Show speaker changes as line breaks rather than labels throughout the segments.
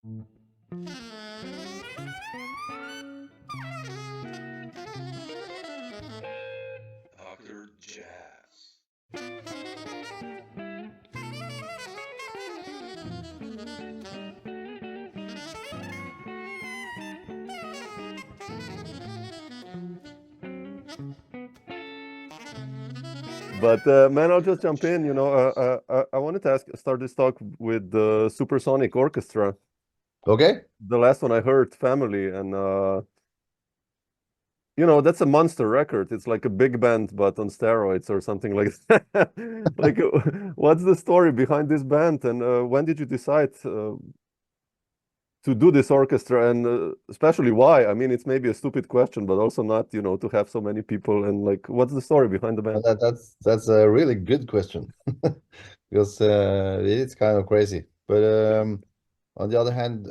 Dr. Jazz.
But man, I'll just jump in. I wanted to start this talk with the Supersonic Orchestra.
Okay.
The last one I heard, Family, and that's a monster record. It's like a big band, but on steroids or something like that. Like, what's the story behind this band, and when did you decide to do this orchestra, and especially why? I mean, it's maybe a stupid question, but also not, to have so many people, and like, what's the story behind the band?
That's a really good question because it's kind of crazy. But on the other hand,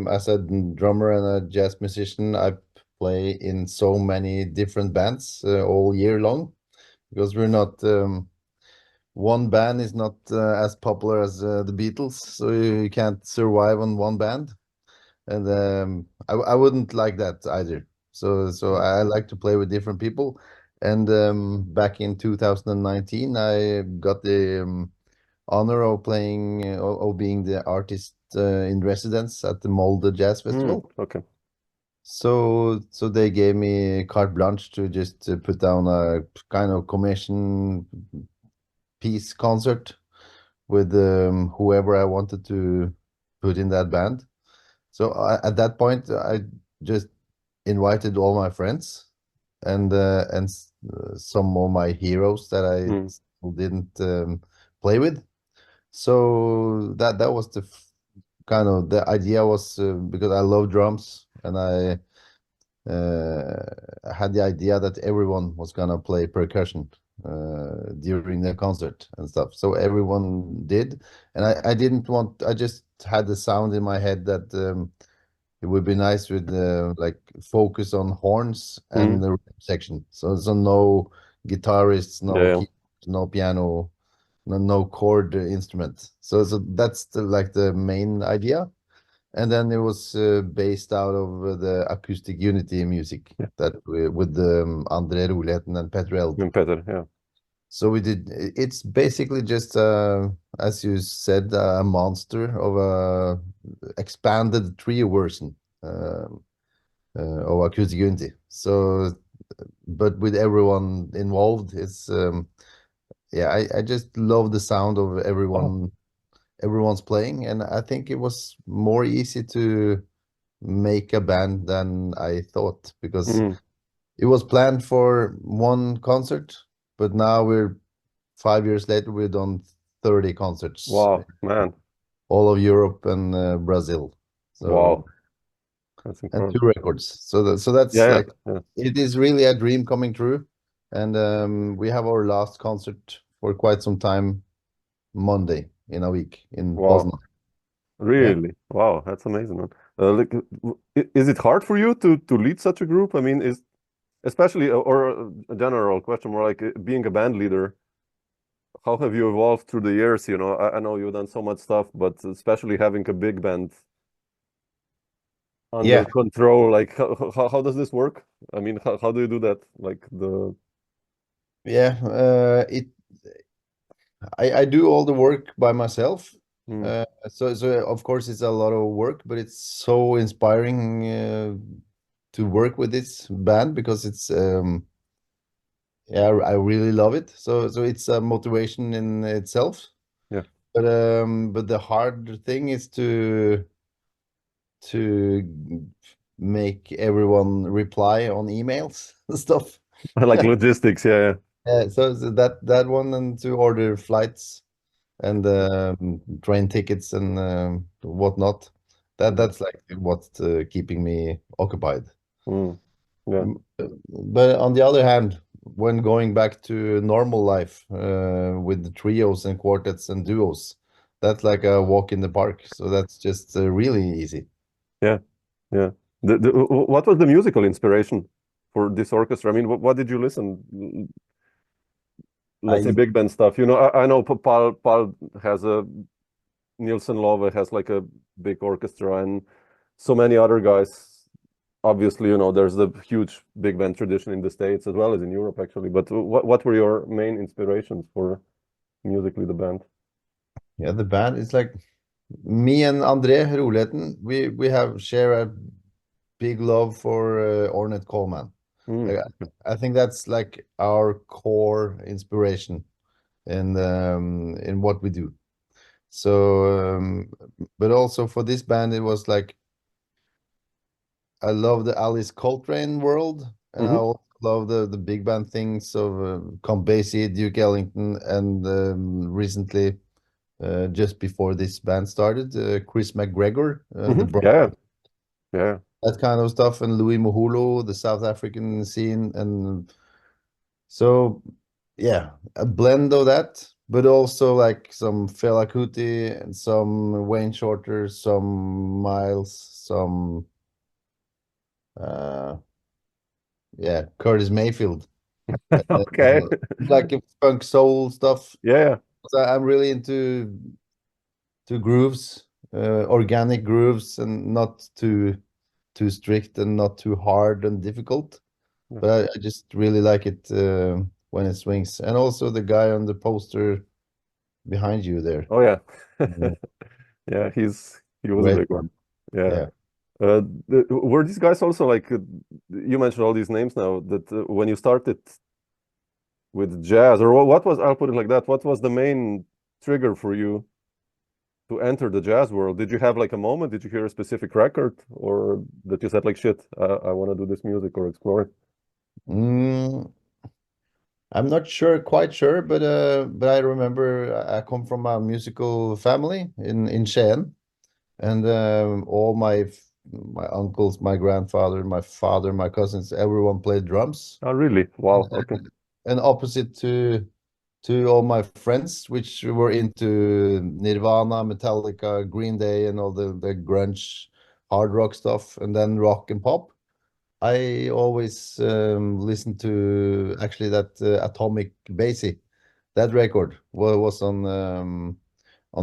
as a drummer and a jazz musician, I play in so many different bands all year long because we're not one band is not as popular as the Beatles, so you can't survive on one band. And I wouldn't like that either. So I like to play with different people. And back in 2019, I got the honor of playing of being the artist in residence at the Molde Jazz Festival.
Okay.
So they gave me carte blanche to just put down a kind of commission piece concert with whoever I wanted to put in that band. So at that point, I just invited all my friends and some of my heroes that I still didn't play with. So that was the kind of the idea was because I love drums and I had the idea that everyone was gonna play percussion during the concert and stuff. So everyone did, and I didn't want. I just had the sound in my head that it would be nice with like focus on horns and the rhythm section. So no guitarists, no keyboards, no piano, no chord instrument. So that's the main idea. And then it was based out of the acoustic unity music that with Andre Roleten and Petter Eldh.
And Petter, yeah.
So we did. It's basically just, as you said, a monster of a expanded trio version of acoustic unity. So, but with everyone involved, it's yeah. I just love the sound of everyone. Everyone's playing, and I think it was more easy to make a band than I thought because it was planned for one concert, but now we're 5 years later, we've done 30 concerts.
Wow, man.
All of Europe and Brazil. So,
wow. That's
and
incredible.
2 records. So that's
Yeah.
It is really a dream coming true. And we have our last concert for quite some time, Monday in a week in Poznan.
Really? Wow, that's amazing, man. Like, is it hard for you to lead such a group? I mean, especially or a general question, more like being a band leader. How have you evolved through the years? I know you've done so much stuff, but especially having a big band under control, like how does this work? I mean, how do you do that? Like
I do all the work by myself. So of course it's a lot of work, but it's so inspiring to work with this band because it's I really love it. So it's a motivation in itself.
Yeah.
But the hard thing is to make everyone reply on emails and stuff.
Like logistics, yeah.
So that one, and to order flights and train tickets and whatnot. That's like what's keeping me occupied.
Yeah.
But on the other hand, when going back to normal life with the trios and quartets and duos, that's like a walk in the park. So that's just really easy.
Yeah. What was the musical inspiration for this orchestra? I mean, what did you listen? Let's say big band stuff. I know Paul has a Nilssen Love has like a big orchestra, and so many other guys. Obviously, you know, there's the huge big band tradition in the States as well as in Europe, actually. But what were your main inspirations for musically the band?
Yeah, the band is like me and André Roleten. We have share a big love for Ornette Coleman. Like, I think that's like our core inspiration in what we do. So, but also for this band, it was like I love the Alice Coltrane world, and I also love the big band things of Count Basie, Duke Ellington, and recently, just before this band started, Chris McGregor, the brother,
Yeah.
that kind of stuff, and Louis Moholo, the South African scene, and so yeah, a blend of that, but also like some Fela Kuti and some Wayne Shorter, some Miles, some yeah, Curtis Mayfield.
Okay.
Like funk soul stuff.
Yeah.
So I'm really into grooves, organic grooves, and not too strict and not too hard and difficult.
Yeah.
But I just really like it when it swings. And also the guy on the poster behind you there.
Oh yeah.
Yeah.
Yeah, he was a
Great
big
one.
one. Yeah.
Yeah.
Were these guys also like you mentioned all these names now that when you started with jazz, or what was, I'll put it like that, what was the main trigger for you to enter the jazz world? Did you have like a moment? Did you hear a specific record, or that you said like, shit, I want to do this music or explore it?
Mm, I'm not quite sure, but I remember I come from a musical family in Skien, and all my uncles, my grandfather, my father, my cousins, everyone played drums.
Oh, really? Wow. Okay.
And opposite to all my friends, which were into Nirvana, Metallica, Green Day, and all the grunge, hard rock stuff, and then rock and pop. I always listened to actually that Atomic Basie. That record was on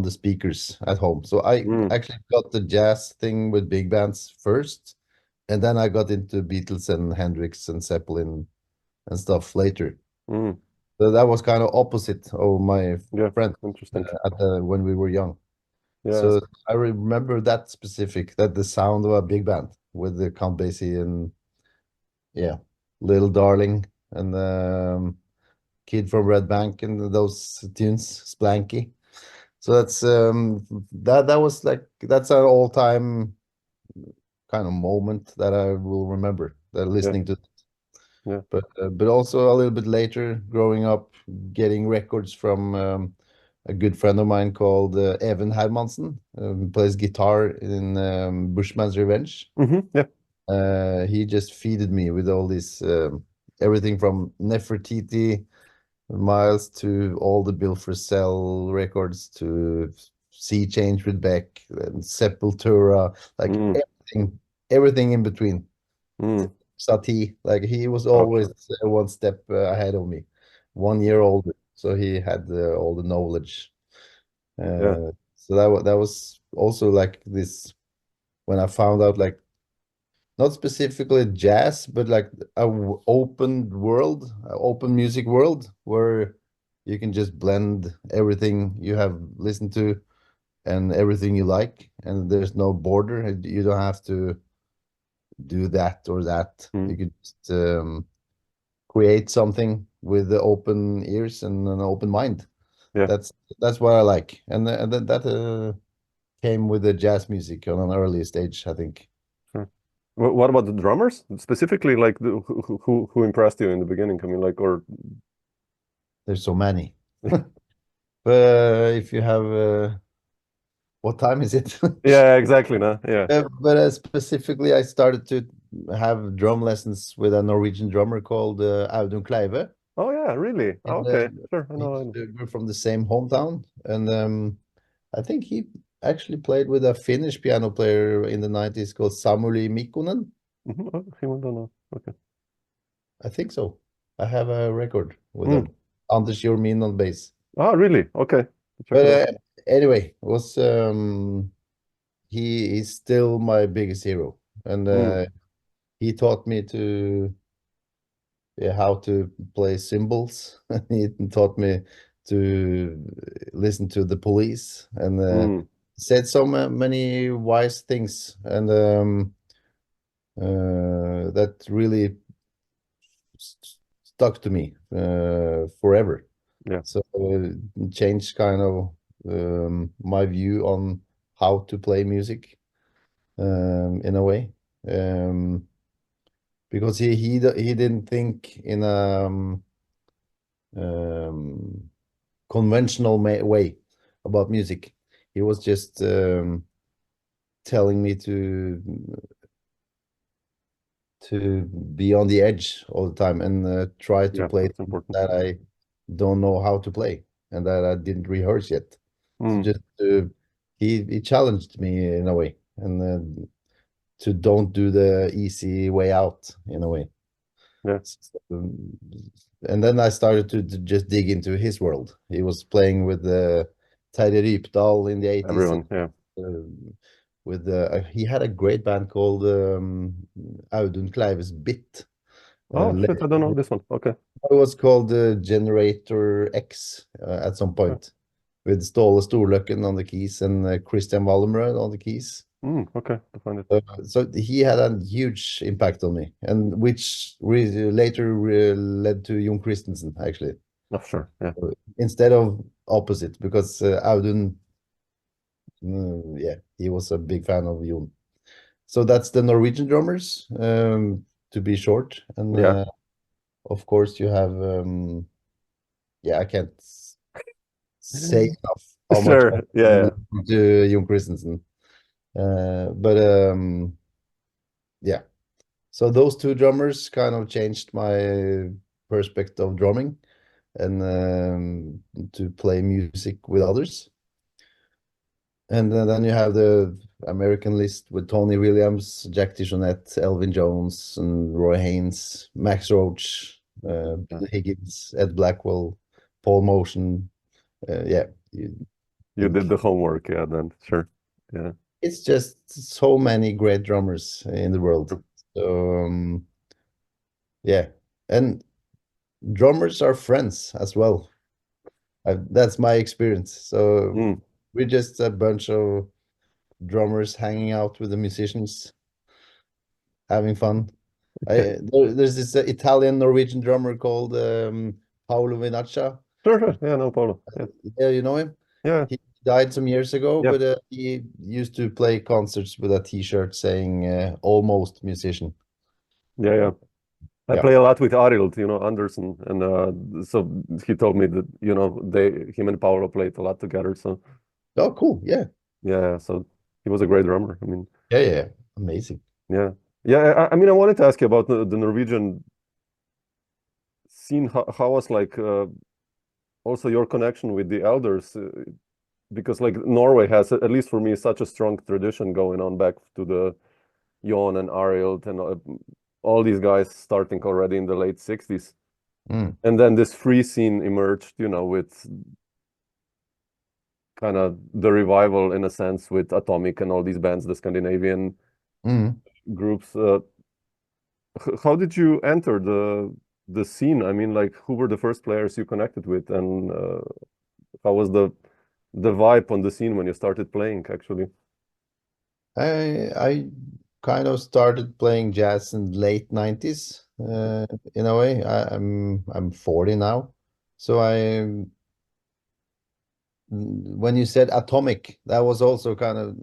the speakers at home. So I actually got the jazz thing with big bands first, and then I got into Beatles and Hendrix and Zeppelin and stuff later. So that was kind of opposite of my friend
Interesting.
when we were young.
Yeah.
So I remember that specific, that the sound of a big band with the Count Basie and yeah, Little Darling and Kid from Red Bank and those tunes, Splanky. So that's that was like that's an all-time kind of moment that I will remember listening to.
Yeah.
But also a little bit later, growing up, getting records from a good friend of mine called Even Hermansen, who plays guitar in Bushman's Revenge. He just feeded me with all this everything from Nefertiti, Miles, to all the Bill Frisell records, to Sea Change with Beck and Sepultura, like everything in between. Satie, like he was always one step ahead of me, 1 year older, so he had all the knowledge. So that was also like this when I found out, like not specifically jazz, but like open world, open music world where you can just blend everything you have listened to and everything you like, and there's no border. You don't have to do that or that. You could just create something with the open ears and an open mind. That's what I like, and that came with the jazz music on an early stage, I think.
What about the drummers specifically? Like who impressed you in the beginning? I mean, like, or
there's so many. But if you have what time is it?
Yeah, exactly. No, yeah.
But specifically, I started to have drum lessons with a Norwegian drummer called Audun Kleive.
Oh yeah, really? Oh, okay, sure. I know.
We're from the same hometown, and I think he actually played with a Finnish piano player in the 90s called Samuli Mikkonen.
Okay.
I think so. I have a record with him. Anders Jormin on bass.
Oh, really? Okay.
But anyway, was he is still my biggest hero, and he taught me to how to play cymbals. He taught me to listen to the Police, and said so many wise things, and that really stuck to me forever.
Yeah.
So changed kind of my view on how to play music in a way, because he didn't think in a conventional way about music. He was just telling me to be on the edge all the time and try to
Yeah,
play
that's important.
that I don't know how to play and that I didn't rehearse yet. So just he challenged me in a way, and to don't do the easy way out in a way.
Yeah.
And then I started to just dig into his world. He was playing with Terje Rypdal in the 80s.
Everyone, yeah.
With he had a great band called Audun Kleive's Bit.
Oh shit, I don't know this one. Okay.
It was called Generator X at some point, with Ståle Storløkken on the keys and Christian Wallenrød on the keys.
Okay, to find it.
So he had a huge impact on me, and which later led to Jon Christensen, actually.
Oh, sure, yeah.
Instead of opposite, because Audun, yeah, he was a big fan of Jon. So that's the Norwegian drummers, to be short. And
yeah,
of course you have, yeah, I can't say enough how
sure,
much
yeah.
to Jon Christensen. But yeah, so those two drummers kind of changed my perspective of drumming and to play music with others. And then you have the American list with Tony Williams, Jack DeJohnette, Elvin Jones, and Roy Haynes, Max Roach, Bill Higgins, Ed Blackwell, Paul Motion. Yeah,
You did the homework, yeah, then sure, yeah.
It's just so many great drummers in the world. So yeah, and drummers are friends as well. That's my experience. So we're just a bunch of drummers hanging out with the musicians, having fun. There's this Italian Norwegian drummer called Paolo Vinaccia.
Sure, yeah, no problem.
Yeah, you know him?
Yeah.
He died some years ago,
Yeah.
but he used to play concerts with a T-shirt saying almost musician.
Yeah. I play a lot with Arild, Anderson, and so he told me that, him and Paolo played a lot together. So
oh, cool, yeah.
Yeah, so he was a great drummer. I mean,
yeah, amazing.
Yeah. I mean, I wanted to ask you about the Norwegian scene. How was like also your connection with the elders? Because like Norway has, at least for me, such a strong tradition going on back to the Jon and Arild and all these guys starting already in the late 60s. And then this free scene emerged, with kind of the revival in a sense with Atomic and all these bands, the Scandinavian groups. How did you enter the scene? I mean, like, who were the first players you connected with, and how was the vibe on the scene when you started playing, actually?
I kind of started playing jazz in late 90s, in a way. I'm 40 now, so when you said Atomic, that was also kind of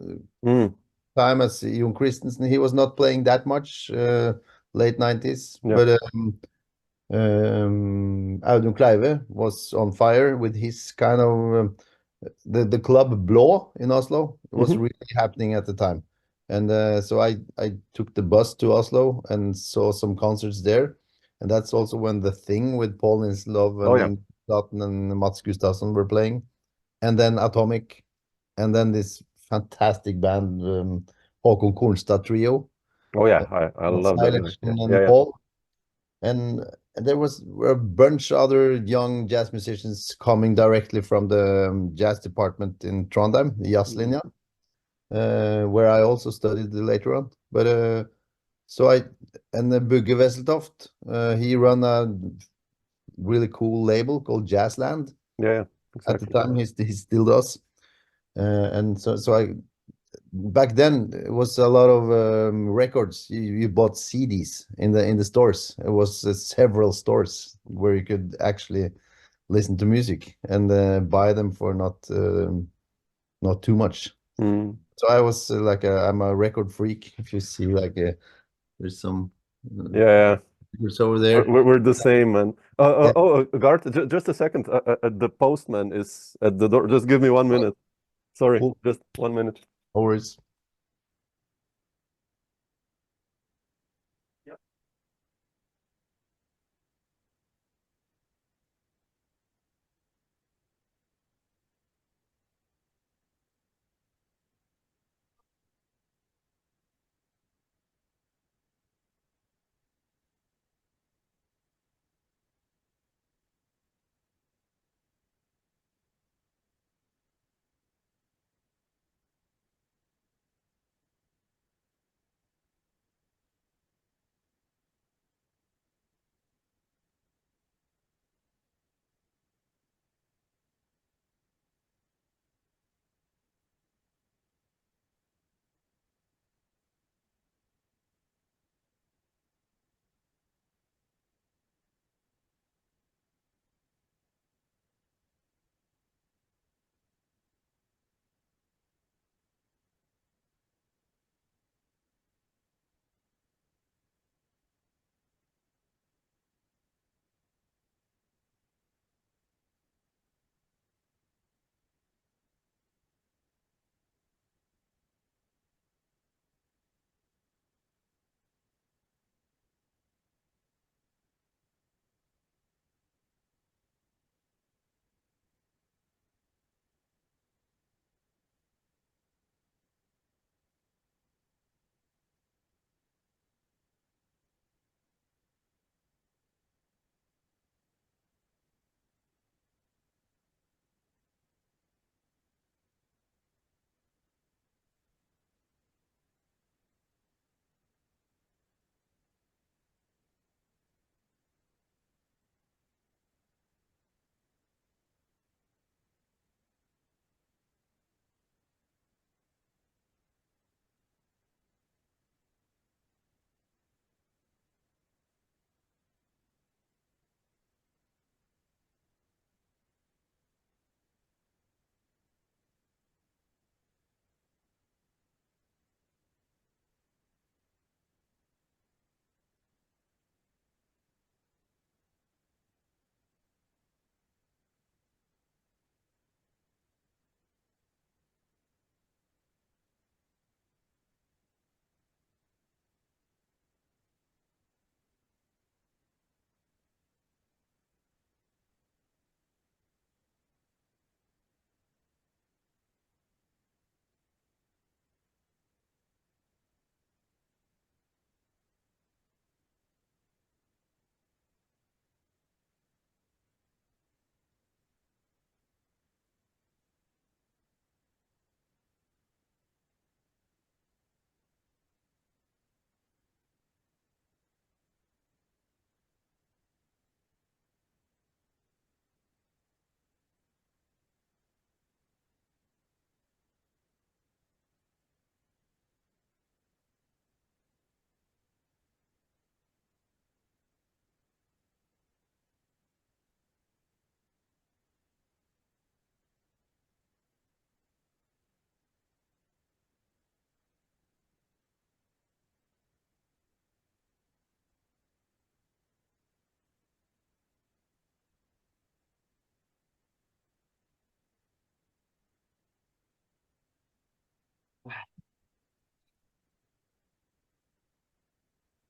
time as Jon Christensen. He was not playing that much late 90s, but Audun Kleive was on fire with his kind of the club Blå in Oslo. It was really happening at the time. And so I took the bus to Oslo and saw some concerts there. And that's also when The Thing with Paul Linslov and Ingrid and Mats Gustafsson were playing. And then Atomic. And then this fantastic band, Håkon Kornstad Trio.
Oh, yeah, I love that.
And Paul. And and there were a bunch of other young jazz musicians coming directly from the jazz department in Trondheim, the Jazzlinja, where I also studied later on. But so and the Bugge Wesseltoft, he run a really cool label called Jazzland.
Yeah,
At the
exactly.
time, he still does. And so I back then it was a lot of records. You bought CDs in the stores. It was several stores where you could actually listen to music and buy them for not too much.
Mm.
So I was I'm a record freak. If you see there's some
Yeah,
papers over there.
we're the same, man.
Yeah.
Gard, just a second. The postman is at the door. Just give me 1 minute. Sorry,
Cool.
just 1 minute.
No worries.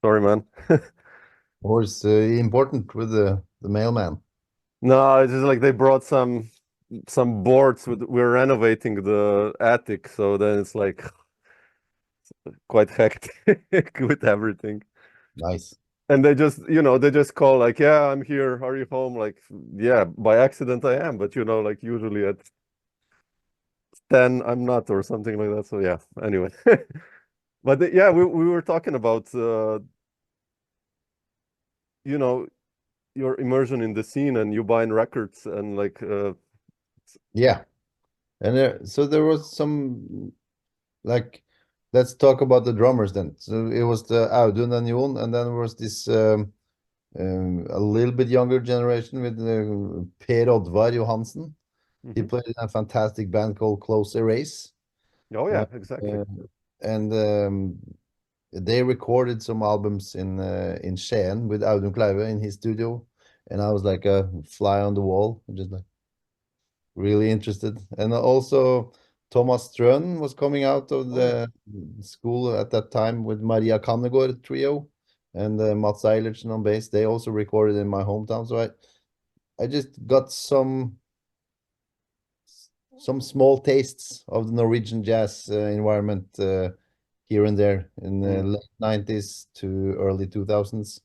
Sorry, man.
Or it's important with the mailman.
No, it's just like they brought some boards we're renovating the attic, so then it's like quite hectic with everything.
Nice.
And they just, they just call like, yeah, I'm here. Are you home? Like, yeah, by accident I am, but like usually at 10 I'm not or something like that. So yeah, anyway. But yeah, we were talking about you know, your immersion in the scene and you buying records and like
Yeah. And so there was some, like, let's talk about the drummers then. So it was the Audun and Jon, and then there was this a little bit younger generation with Per Oddvar Johansen. He
mhm.
played in a fantastic band called Close Erase.
Oh
Uh,
yeah, exactly.
uh, and they recorded some albums in Skien with Audun Kleive in his studio. And I was like a fly on the wall, just like really interested. And also Thomas Strøn was coming out of
Oh yeah.
the school at that time with Maria Kannegård trio and Mats Eilertsen on bass. They also recorded in my hometown. So I just got some small tastes of the Norwegian jazz environment here and there in the
Mm,
late 90s to early 2000s.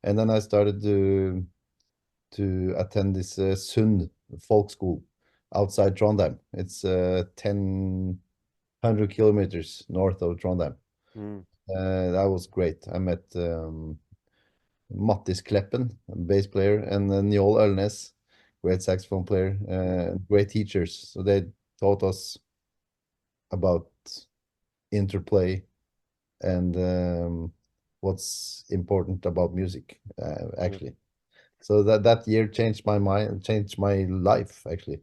And then I started to attend this Sund folk school outside Trondheim. It's 100 kilometers north of Trondheim.
mm,
That was great. I met Mattis Kleppen, a bass player, and Njål Ølnes, great saxophone player, great teachers. So they taught us about interplay and what's important about music,
yeah.
actually. So that year changed my mind, changed my life, actually.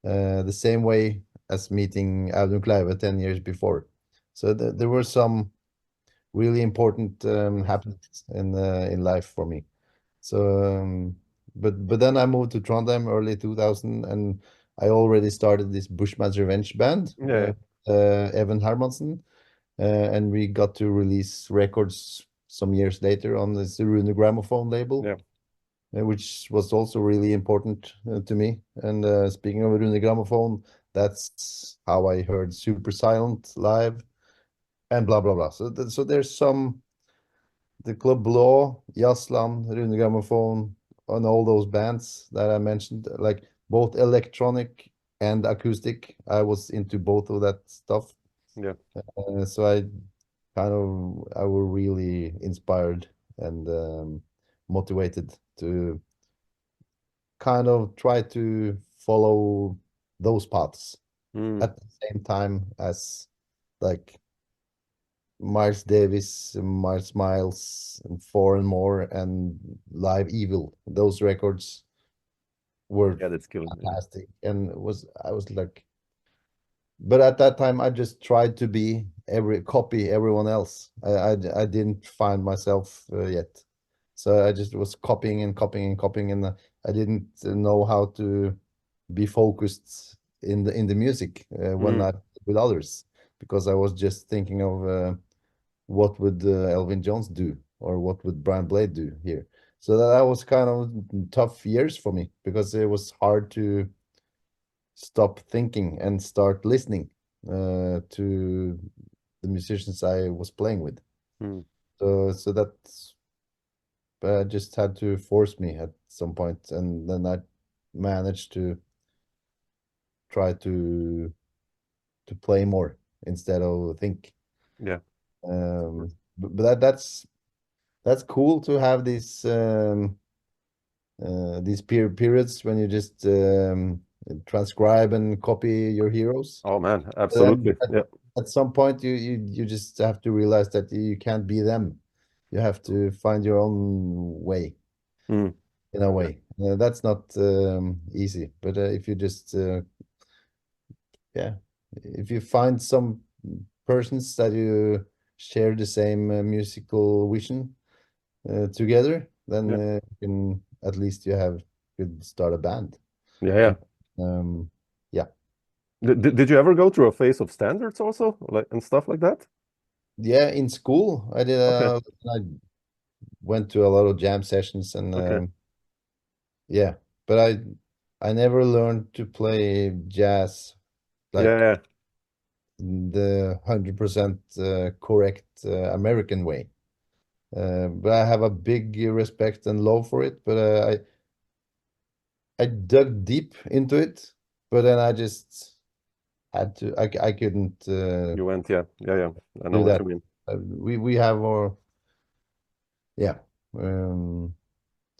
The same way as meeting Audun Kleive 10 years before. So there were some really important happenings in life for me. So, but then I moved to Trondheim early 2000, and I already started this Bushman's Revenge band,
Yeah,
Evan Hermansen, and we got to release records some years later on the Rune Gramophone label,
yeah.
which was also really important to me. And speaking of Rune Gramophone, that's how I heard Super Silent live and blah blah blah. So there's some the Club Blå, Jazzland, Rune Gramophone, and all those bands that I mentioned, like both electronic and acoustic. I was into both of that stuff.
Yeah.
So I were really inspired and motivated to kind of try to follow those paths
Mm,
at the same time as like Miles Davis, Miles, and Four and More, and Live Evil. Those records were
yeah, that's killing. Yeah.
fantastic, and I was like, but at that time I just tried to be copy everyone else. I didn't find myself yet, so I just was copying and copying and copying, and I didn't know how to be focused in the music when
Mm,
I with others, because I was just thinking of what would Elvin Jones do, or what would Brian Blade do here. So that was kind of tough years for me, because it was hard to stop thinking and start listening to the musicians I was playing with.
mm,
So that just had to force me at some point, and then I managed to try to play more instead of think.
yeah.
But that's cool to have these periods when you just transcribe and copy your heroes.
Oh man,
But then
absolutely. Yeah.
at some point you just have to realize that you can't be them. You have to find your own way,
Mm,
in a
yeah.
way. That's not easy, but if you just yeah, if you find some persons that you share the same musical vision together, then
Yeah.
you can at least you have could start a band.
Yeah. Yeah.
And, yeah,
Did you ever go through a phase of standards also, like and stuff like that?
yeah. In school,
Okay.
I went to a lot of jam sessions, and
Okay.
yeah, but I never learned to play jazz
Yeah.
like
Yeah.
the 100% correct American way. But I have a big respect and love for it. But I dug deep into it, but then I just had to. I couldn't
You went, yeah. I know
do
what
that.
you mean.
We have our yeah.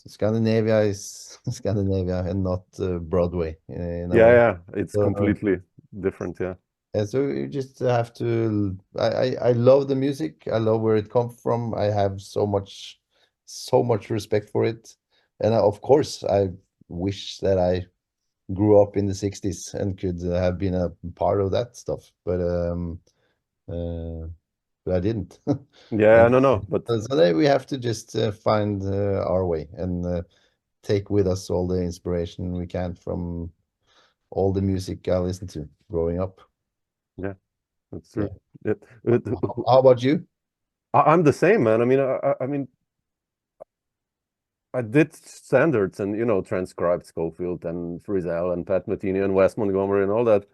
Scandinavia is Scandinavia and not Broadway in a way.
Yeah, it's
So,
completely different, yeah.
and so you just have to. I love the music. I love where it comes from. I have so much respect for it, and of course, I wish that I grew up in the 60s and could have been a part of that stuff. Uh, but I didn't.
Yeah,
And
no, but
so then we have to just find our way and take with us all the inspiration we can from all the music I listened to growing up.
yeah, that's
Yeah.
true. It,
How about you?
I'm the same, man. I mean, I mean, I did standards and transcribed Schofield and Frisell and Pat Metheny and Wes Montgomery and all that.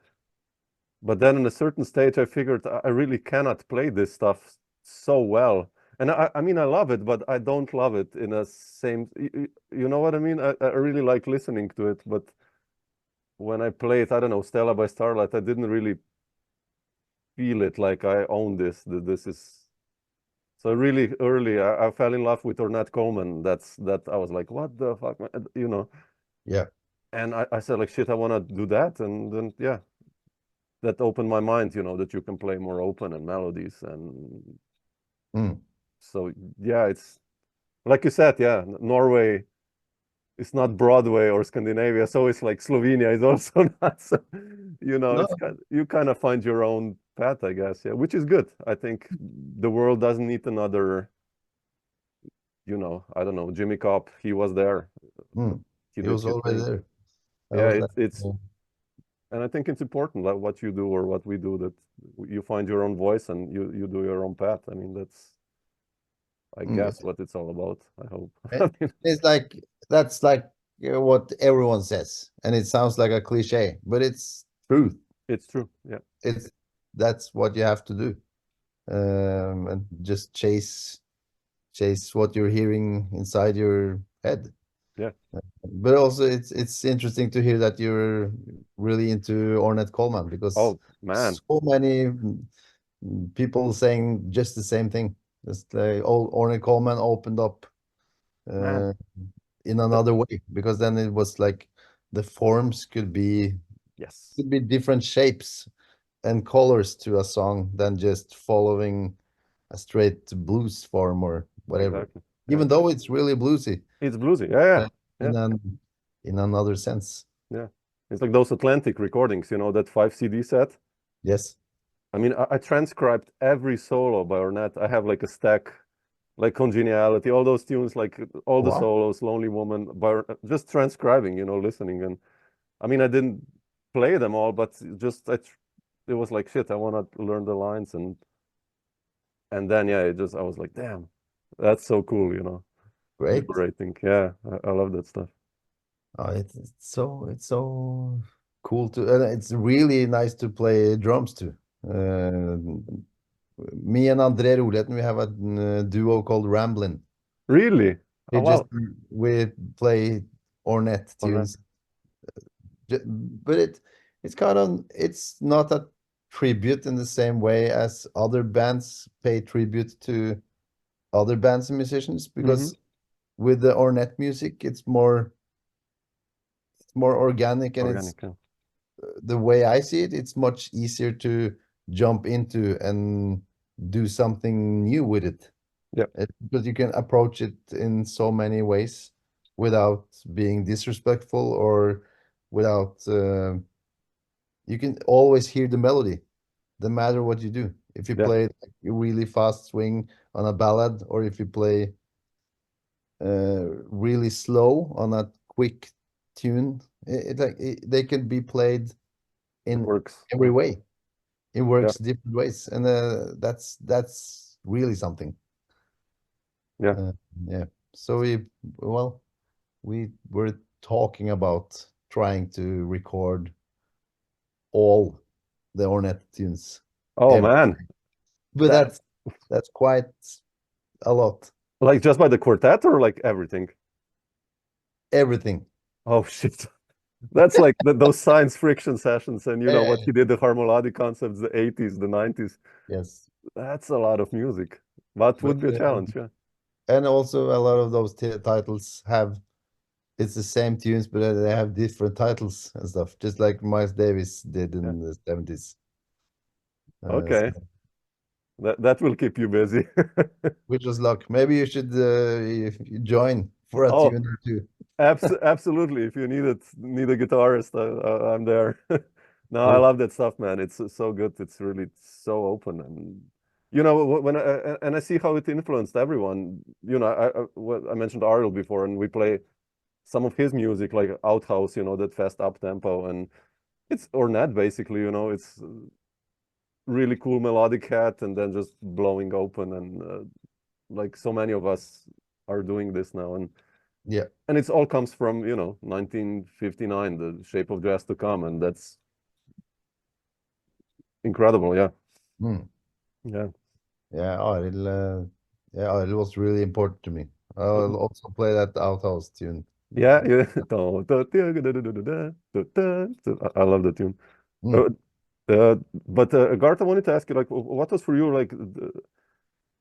But then in a certain stage, I figured I really cannot play this stuff so well. And I mean, I love it, but I don't love it in a same. You know what I mean? I really like listening to it, but when I play it, I don't know, Stella by Starlight, I didn't really feel it like I own this. That this is so really early. I fell in love with Ornette Coleman. That I was like, what the fuck, man?
Yeah.
And I said like, shit, I want to do that, and then yeah, that opened my mind, that you can play more open and melodies. And
Mm.
so, yeah, it's like you said, yeah, Norway is not Broadway or Scandinavia. So it's like Slovenia is also not. So,
No.
you kind of find your own path, I guess. Yeah, which is good. I think the world doesn't need another, I don't know, Jimmy Cobb. He was there.
Mm.
He
It
did
was
his
already
thing.
there. I
Yeah,
was like,
it's and I think it's important, like what you do or what we do, that you find your own voice and you do your own path. I mean, that's, I
mm.
guess, what it's all about. I hope.
It- It's like that's like what everyone says, and it sounds like a cliche, but it's truth.
It's true. Yeah.
It's That's what you have to do, and just chase what you're hearing inside your head.
Yeah.
But also, it's interesting to hear that you're really into Ornette Coleman because
Oh man,
so many people saying just the same thing. Just like old Ornette Coleman opened up
man.
uh, in another way because then it was like the forms
Yes.
could be different shapes and colors to a song than just following a straight blues form or whatever.
Exactly. Yeah.
Even though it's really bluesy,
It's bluesy. Yeah.
uh,
Yeah.
in in another sense.
Yeah. It's like those Atlantic recordings, that 5 CD set.
Yes.
I mean, I transcribed every solo by Ornette. I have like a stack, like Congeniality, all those tunes, like all the
Wow.
solos, Lonely Woman, by just transcribing, listening. And I mean, I didn't play them all, but just it was like shit. I want to learn the lines, and then yeah, I was like, damn, that's so cool,
Great.
liberating. Yeah, I love that stuff.
It's so cool to and it's really nice to play drums too. Uh, Me and Andre Roleten, we have a duo called Ramblin'.
Really?
We
Oh
just
wow.
we play Ornette
Ornette.
tunes, but it's not a tribute in the same way as other bands pay tribute to other bands and musicians
Mm-hmm.
because with the Ornette music, it's more organic and it's
Organic. Yeah.
the way I see it, it's much easier to jump into and do something new with it.
Yeah.
Because you can approach it in so many ways without being disrespectful or without you can always hear the melody, no matter what you do. If you
Yeah.
play like a really fast swing on a ballad, or if you play really slow on a quick tune, they can be played
It
in
works.
every way. It
Yeah.
works different ways, and that's really something.
Yeah.
Uh, yeah. So we were talking about trying to record all the Ornette tunes
Oh
ever,
man.
but
That
that's quite a lot.
Like just by the quartet or like everything?
Everything.
Oh shit. That's like those science friction sessions, and you know what
Yeah.
he did, the harmonic concepts, the 80s, the 90s.
Yes.
That's a lot of music. That
But
would be a challenge, yeah.
and also a lot of those titles have it's the same tunes, but they have different titles and stuff, just like Miles Davis did
Yeah.
in the 70s.
Okay. That will keep you busy.
Which was luck. Maybe you should join for a
Oh,
tune or two.
absolutely. If you need a guitarist, I'm there. No, I
Cool.
love that stuff, man. It's so good. It's really so open, and you know when I see how it influenced everyone. You know, I mentioned Ariel before, and we play some of his music like Outhouse. You know, that fast up tempo, and it's Ornette basically. You know, it's really cool melodic hat, and then just blowing open, and like so many of us are doing this now,
Yeah.
and it's all comes from 1959, the shape of jazz to come, and that's incredible. Yeah.
Mm.
Yeah.
Yeah, Arild was really important to me. I'll also play that Outhouse tune.
Yeah, yeah. I love the tune.
Mm.
uh, but Gart, I wanted to ask you, like, what was for you like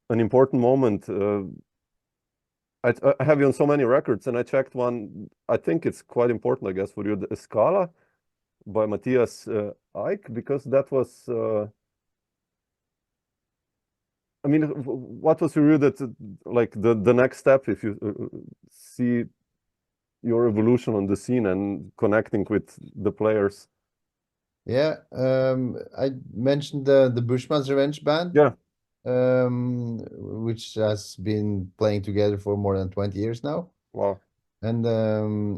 an important moment? I have you on so many records, and I checked one. I think it's quite important, I guess, for you, the Scala by Mathias Eick, because that was I mean, what was for you that like the next step, if you see your evolution on the scene and connecting with the players?
Yeah, I mentioned the Bushman's Revenge band,
Yeah.
which has been playing together for more than 20 years now.
Wow.
And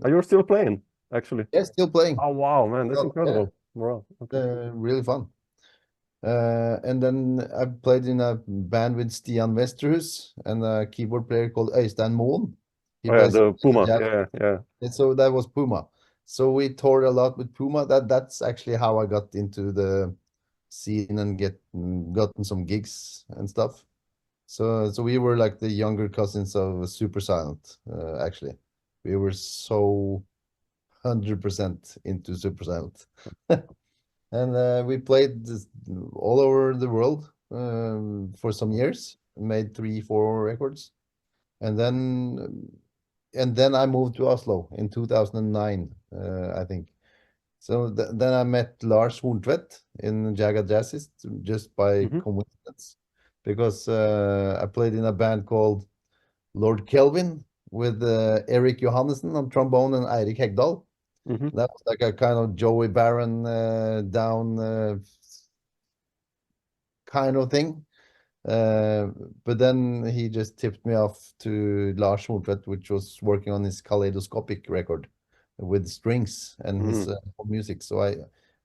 You're still playing, actually?
yeah, still playing.
Oh, wow, man, that's
Well, yeah,
incredible. Wow. Okay.
really fun. And then I played in a band with Stian Westerhus and a keyboard player called Øystein Moen. He
Oh yeah,
plays
the Puma.
jazz.
Yeah, yeah.
And so that was Puma. So we toured a lot with Puma. That's actually how I got into the scene and gotten some gigs and stuff. So we were like the younger cousins of Super Silent, actually. We were so 100% into Super Silent. And we played all over the world for some years, made 3, 4 records. And then I moved to Oslo in 2009, I think. So then I met Lars Horntvedt in Jagged Jazzist just by
Hmm.
coincidence, because I played in a band called Lord Kelvin with Erik Johannessen on trombone and Eirik Hegdal.
Hmm.
That was like a kind of Joey Barron down kind of thing. But then he just tipped me off to Lars Horntvedt, which was working on his kaleidoscopic record with strings and his music. So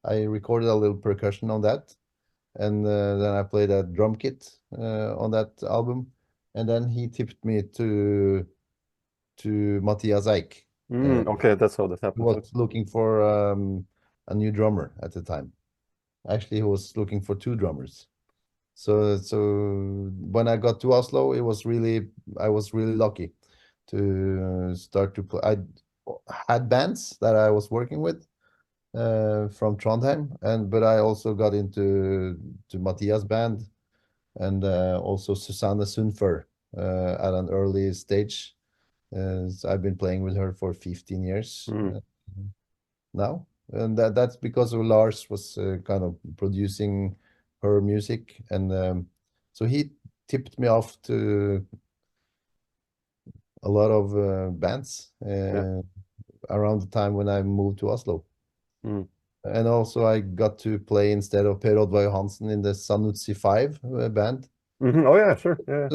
I recorded a little percussion on that, and then I played a drum kit on that album, and then he tipped me to Mathias Eick,
Okay, that's how that
who
happened.
was looking for a new drummer at the time. Actually, he was looking for 2 drummers. So when I got to Oslo, I was really lucky to start to play. I had bands that I was working with from Trondheim, but I also got into Mathias band and also Susanne Sundfør at an early stage. So I've been playing with her for 15 years now, and that's because of Lars was kind of producing her music, and so he tipped me off to a lot of bands
Yeah.
around the time when I moved to Oslo.
Mm.
And also I got to play instead of Per Oddvar Johansen in the Sanutsi 5 band.
Oh yeah, sure. Yeah.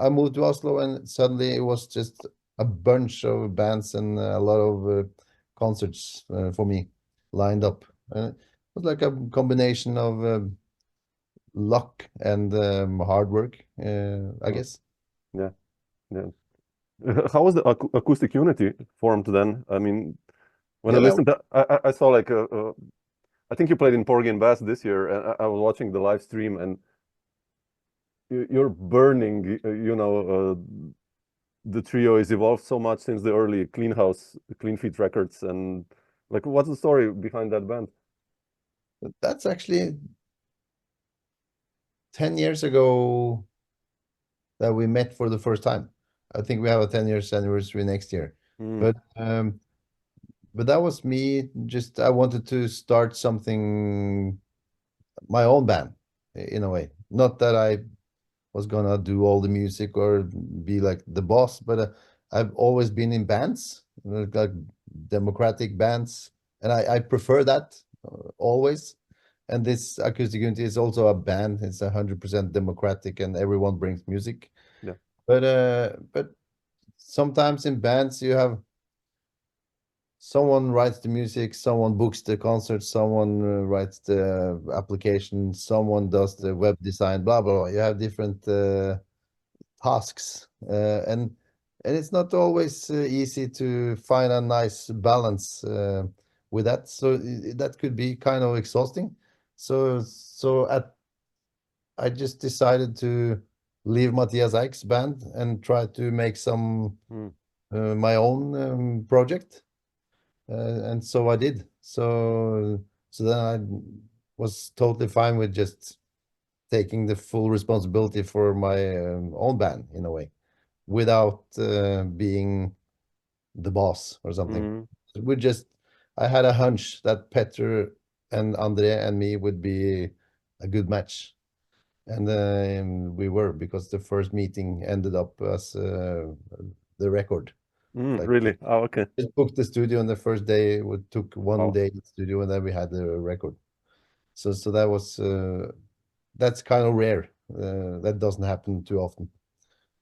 I moved to Oslo, and suddenly it was just a bunch of bands and a lot of concerts for me lined up. And it was like a combination of luck and hard work, I guess.
Yeah. Yeah. How was the acoustic unity formed then? I mean, when I
Yeah,
listened to, I saw like I think you played in Porgy and Bass this year, and I was watching the live stream, and you're burning, the trio has evolved so much since the early Clean House, Clean Feet records, and like, what's the story behind that band?
That's actually 10 years ago that we met for the first time. I think we have a 10 years anniversary next year. But that was me. Just I wanted to start something, my own band, in a way. Not that I was gonna do all the music or be like the boss, but I've always been in bands, like democratic bands, and I prefer that always. And this Acoustic Unity is also a band. It's 100% democratic, and everyone brings music.
Yeah.
But sometimes in bands you have someone writes the music, someone books the concert, someone writes the application, someone does the web design, blah blah blah. You have different tasks, and it's not always easy to find a nice balance with that. So that could be kind of exhausting. So I just decided to leave Mathias Eick's band and try to make some my own project. And so I did. So then I was totally fine with just taking the full responsibility for my own band in a way, without being the boss or something. I had a hunch that Petter and Andre and me would be a good match. And we were, because the first meeting ended up as the record. Like,
really? Oh, okay.
just booked the studio on the first day. It took one day in the studio, and then we had the record. So that was that's kind of rare. That doesn't happen too often.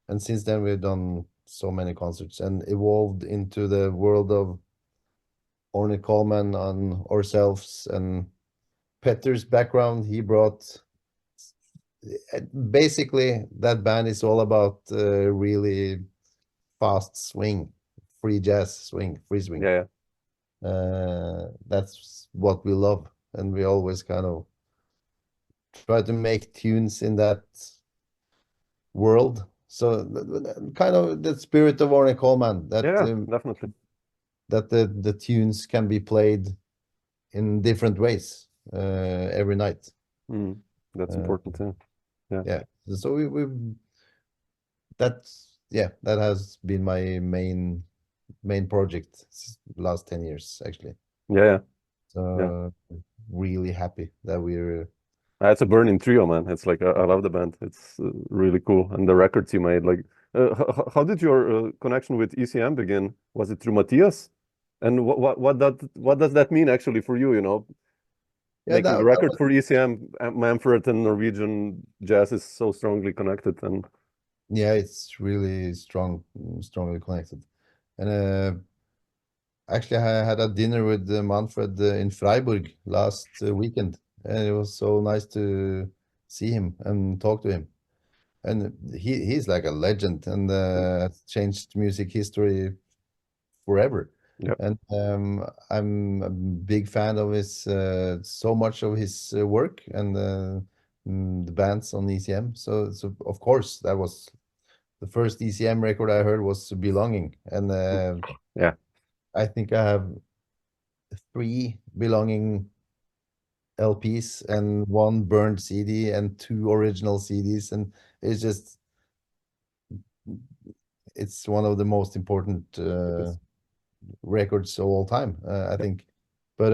And since then we've done so many concerts and evolved into the world of Ornette Coleman on ourselves, and Petter's background. He brought basically that band is all about really fast swing, free jazz swing, free swing.
Yeah.
That's what we love, and we always kind of try to make tunes in that world. So kind of the spirit of Ornette Coleman, that
definitely,
that the tunes can be played in different ways every night.
That's important too.
Yeah. So we that has been my main project last 10 years actually. So really happy that we're
it's a burning trio, man. It's like I love the band. It's really cool, and the records you made. Like, how did your connection with ECM begin? Was it through Mathias? And what does that mean actually for you? Making a record for ECM, Manfred, and Norwegian jazz is so strongly connected, and
it's really strongly connected. And actually, I had a dinner with Manfred in Freiburg last weekend, and it was so nice to see him and talk to him. And he's like a legend, and changed music history forever. And I'm a big fan of his so much of his work and the bands on ECM. So of course that was the first ECM record I heard was Belonging, and I think I have 3 Belonging LPs and 1 burned CD and 2 original CDs, and it's one of the most important records of all time, I think. But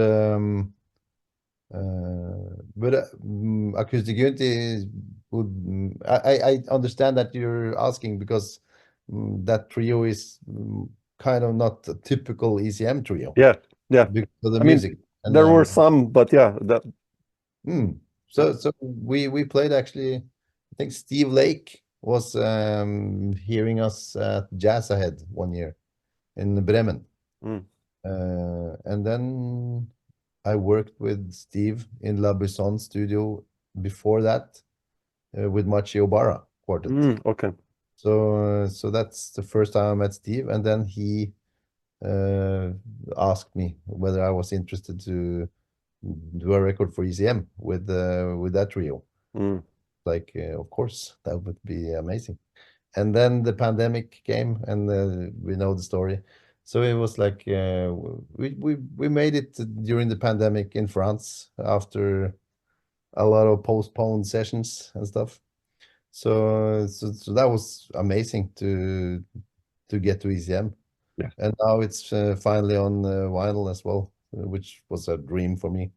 Acoustic Unity would I understand that you're asking because that trio is kind of not a typical ECM trio.
Because
of the music.
And there were some, but that.
So we played actually. I think Steve Lake was hearing us at Jazz Ahead one year in Bremen. And then I worked with Steve in La Buisson studio before that with Machi Obara quartet.
Okay.
So that's the first time I met Steve, and then he asked me whether I was interested to do a record for ECM with that trio. like, of course, that would be amazing. And then the pandemic came, and we know the story. So it was like we made it during the pandemic in France after a lot of postponed sessions and stuff. So that was amazing to get to ECM.
Yeah.
And now it's finally on vinyl as well, which was a dream for me.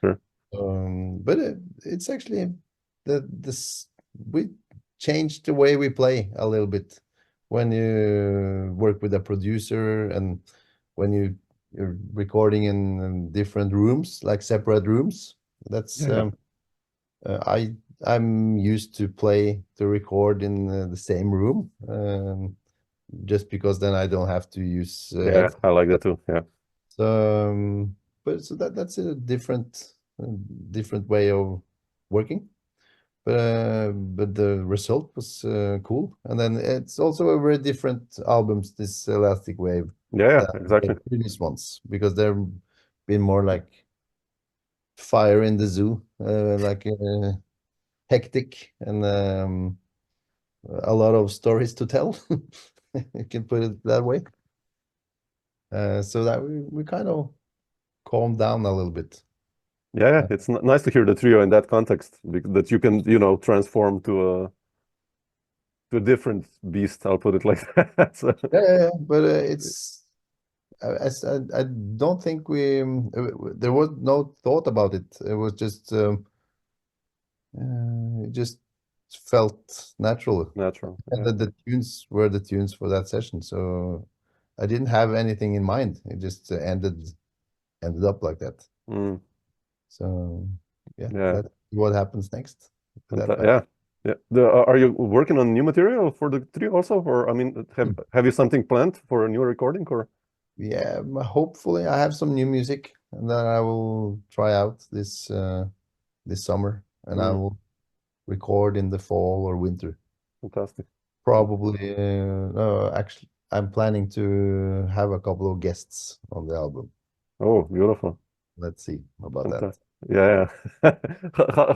Sure.
But it's actually this we changed the way we play a little bit when you work with a producer and when you're recording in different rooms, like separate rooms. That's
Yeah.
I'm used to play to record in the same room, just because then I don't have to use
Yeah,
headphones.
I like that too. Yeah.
So, but so that's a different way of working. But the result was cool, and then it's also a very different albums. This Elastic Wave,
Yeah,
than
exactly.
the previous ones, because they've been more like fire in the zoo, like hectic and a lot of stories to tell. You can put it that way. So that we kind of calmed down a little bit.
Yeah, it's nice to hear the trio in that context, that you can, transform to a different beast. I'll put it like that. So,
Yeah, but it's I don't think there was no thought about it. It was just it just felt natural,
natural.
and
Yeah.
the tunes were the tunes for that session. So I didn't have anything in mind. It just ended up like that.
Mm,
So yeah,
yeah.
that's what happens next with that band.
Yeah. Yeah. Are you working on new material for the trio also, or I mean, have you something planned for a new recording, or?
Yeah, hopefully I have some new music, and then I will try out this summer, and I
Mm,
will record in the fall or winter.
fantastic.
Probably, no, actually, I'm planning to have a couple of guests on the album.
Oh, beautiful.
Let's see about that.
Fantastic. Yeah, yeah.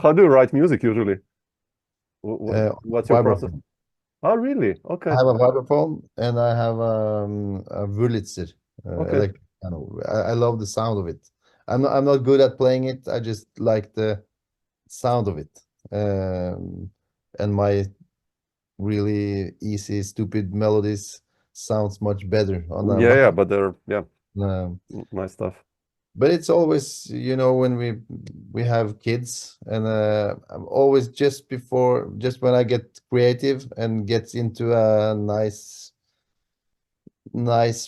How do you write music usually? What's your process?
Vibraphone.
Oh, really?
I
Okay.
have a vibraphone, and I have a Wurlitzer
Okay.
electric piano. I love the sound of it. I'm not good at playing it. I just like the sound of it. And my really easy, stupid melodies sounds much better on a
Yeah, yeah, but they're, yeah,
um,
nice stuff.
but it's always, when we have kids, and I'm always just when I get creative and get into a nice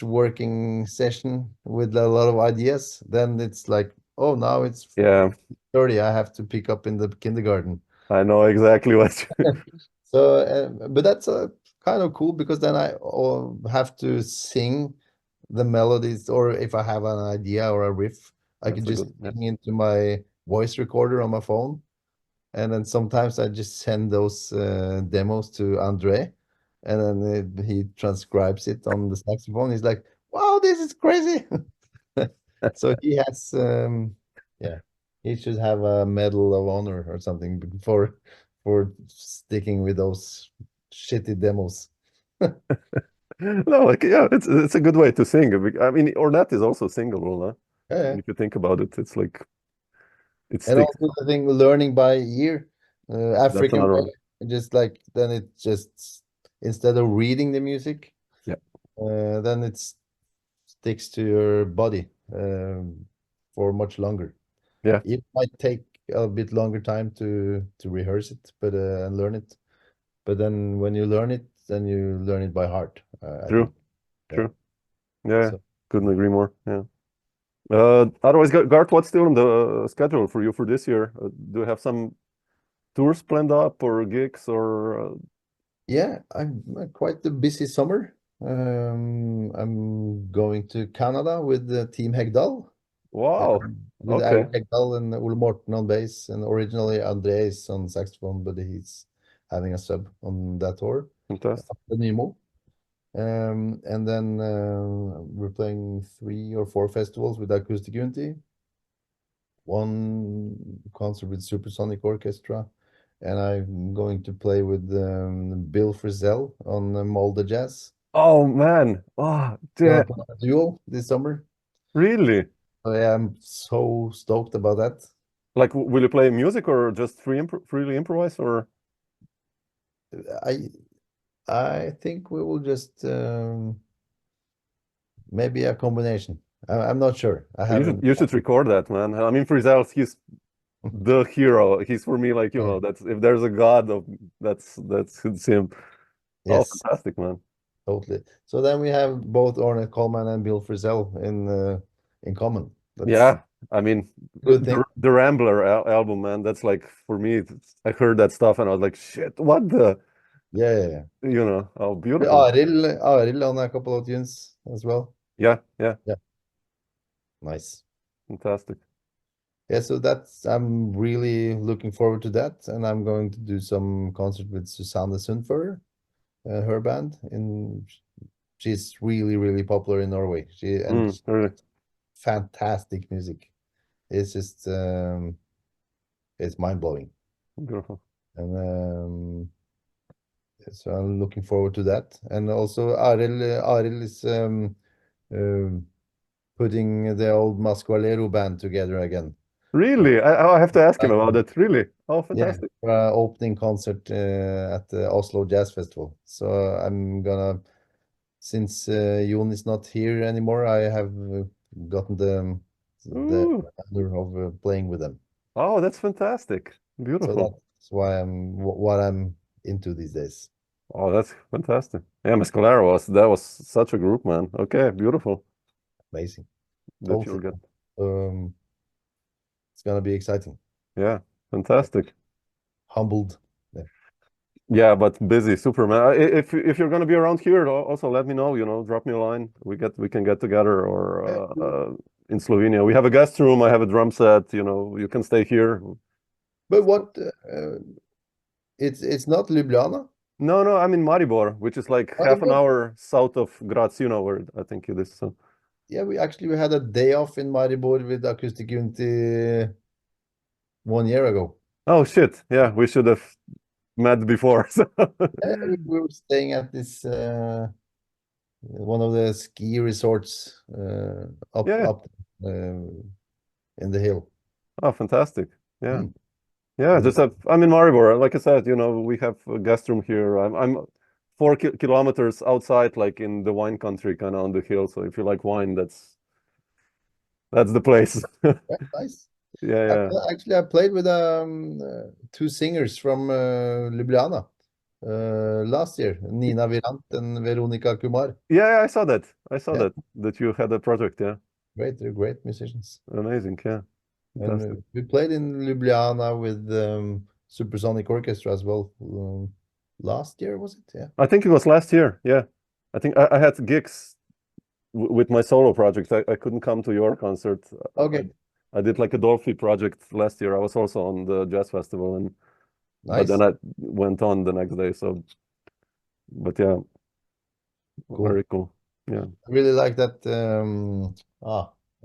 working session with a lot of ideas, then it's like, oh, now it's
Yeah,
30, I have to pick up in the kindergarten.
I know exactly what you.
So, but that's kind of cool, because then I have to sing the melodies, or if I have an idea or a riff, I can
That's a
just
good, yeah.
sing into my voice recorder on my phone. And then sometimes I just send those demos to Andre, and then he transcribes it on the saxophone. He's like, wow, this is crazy. So he has, yeah, he should have a Medal of Honor or something for sticking with those shitty demos.
No, like, yeah, it's a good way to sing. I mean, Ornette is also singable, huh?
Yeah.
If you think about it, it's like it
And
sticks.
also the thing, learning by ear,
That's
African
another
way,
one.
just like then it just, instead of reading the music,
Yeah.
then it sticks to your body for much longer.
Yeah.
It might take a bit longer time to rehearse it, but and learn it. But then when you learn it, then you learn it by heart, I
True.
think. Yeah.
True. Yeah.
So
Couldn't agree more. Yeah. Otherwise, Gart, what's still on the schedule for you for this year? Do you have some tours planned up or gigs or?
yeah, I'm quite a busy summer. I'm going to Canada with the Team Hegdal.
Wow.
With
Okay.
Eirik Hegdal and Ole Morten on bass, and originally André is on saxophone, but he's having a sub on that tour.
Fantastic.
The Nemo. And then we're playing 3 or 4 festivals with Acoustic Unity, one concert with Supersonic Orchestra, and I'm going to play with Bill Frisell on Molde Jazz.
Oh man. Oh,
Gonna
damn.
play a duo this summer.
Really?
Yeah, I'm so stoked about that.
Like, will you play music or just freely improvise or?
I think we will just maybe a combination. I'm not sure. I haven't.
You should record that, man. I mean, Frisell, he's the hero. He's for me like, you know, that's if there's a god of that's it's him. Oh,
Yes,
fantastic, man.
totally. So then we have both Ornette Coleman and Bill Frisell in common. That's
Yeah, I mean,
good thing.
the Rambler album, man. That's like for me. I heard that stuff and I was like, shit, what the?
Yeah.
You know, oh, beautiful.
Arild on a couple of tunes as well.
Yeah,
Yeah. Nice.
fantastic.
Yeah, so I'm really looking forward to that, and I'm going to do some concert with Susanne Sundfør, her band. She's really popular in Norway.
Really
Fantastic music. It's just it's mind-blowing.
beautiful.
And so I'm looking forward to that. And also Arild is putting the old Masqualero band together again.
Really, I have to ask him about that. Really, oh, fantastic.
Yeah, opening concert at the Oslo Jazz Festival. So I'm gonna, since Jon is not here anymore, I have gotten the
Ooh.
honor of playing with them.
Oh, that's fantastic.
So
Beautiful.
that's why what I'm into these days.
Oh, that's fantastic. Yeah, Mescalero that was such a group, man. Okay, beautiful
Amazing.
that you'll
Totally.
get.
It's gonna be exciting.
Yeah, fantastic.
Humbled.
Yeah, but busy, super, man. If you're gonna be around here, also let me know. You know, drop me a line. We can get together or in Slovenia. We have a guest room. I have a drum set. You know, you can stay here.
But what? It's not Ljubljana.
No, I'm in Maribor, which is like half an hour south of Graz. You know where I think it is. So.
Yeah, we had a day off in Maribor with Acoustic Unity 1 year ago.
Oh shit! Yeah, we should have met before. So.
Yeah, we were staying at this one of the ski resorts up
Yeah.
in the hill.
Oh, fantastic! Yeah,
Mm.
yeah. Just I'm in Maribor. Like I said, you know, we have a guest room here. I'm 4 kilometers outside, like in the wine country, kind of on the hill. So if you like wine, that's the place.
Yeah, nice.
Yeah.
Actually, I played with 2 singers from Ljubljana last year, Nina Virant and Veronica Kumar.
Yeah, I saw that.
Yeah.
That you had a project. Yeah,
They're great musicians.
amazing. Yeah, fantastic.
And we played in Ljubljana with Supersonic Orchestra as well. Last year, was it? Yeah.
I think it was last year. Yeah, I think I had gigs with my solo project. I couldn't come to your concert.
Okay.
I did like a Dolphy project last year. I was also on the jazz festival, and but
Nice.
then I went on the next day. So, but yeah,
Cool.
very cool. Yeah,
I really like that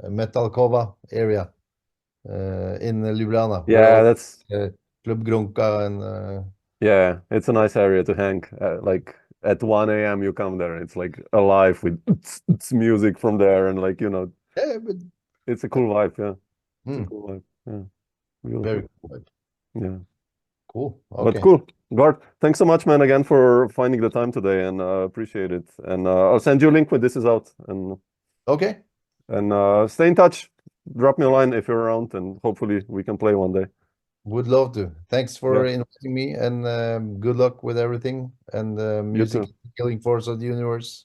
Metalkova area in Ljubljana.
yeah, that's
Club Gronka and
yeah, it's a nice area to hang. Like at 1 a.m. you come there, it's like alive with it's music from there, and like, you know,
yeah, but
it's a cool vibe. Yeah, it's a
Mm.
cool vibe. Yeah, beautiful.
very cool.
Yeah,
Cool.
but
Okay.
cool. Gard, thanks so much, man, again for finding the time today, and appreciate it. And I'll send you a link when this is out, and
Okay.
stay in touch. Drop me a line if you're around, and hopefully we can play one day.
Would love to. Thanks for
Yeah.
inviting me, and good luck with everything. And music
too.
is the killing force of the universe.